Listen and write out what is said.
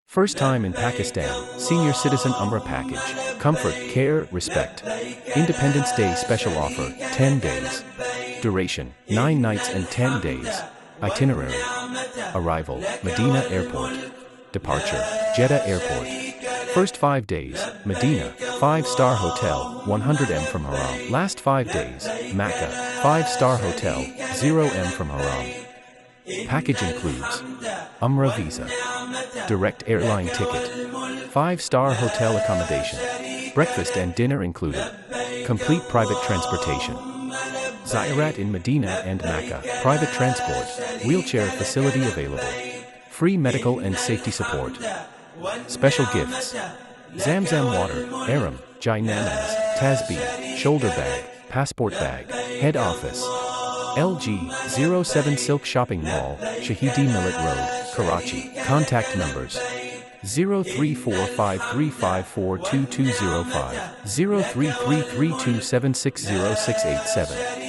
First time in Pakistan, Senior Citizen Umrah Package. Comfort, care, respect. Independence Day special offer, 10 days. Duration, 9 nights and 10 days. Itinerary. Arrival, Medina Airport. Departure, Jeddah Airport. First 5 days, Medina, 5-star hotel, 100 from Haram. Last 5 days, Makkah, 5-star hotel, 0 from Haram. Package includes Umrah visa, direct airline ticket, 5-star hotel accommodation, breakfast and dinner included, complete private transportation, Ziarat in Medina and Makkah, private transport, wheelchair facility available, free medical and safety support, special gifts, Zamzam water, Ehram, Namaz, Tasbih, shoulder bag, passport bag, head office, LG 07 Silk Shopping Mall, Shaheed-e-Millat Road, Karachi. Contact numbers 034535422205, 033327600687.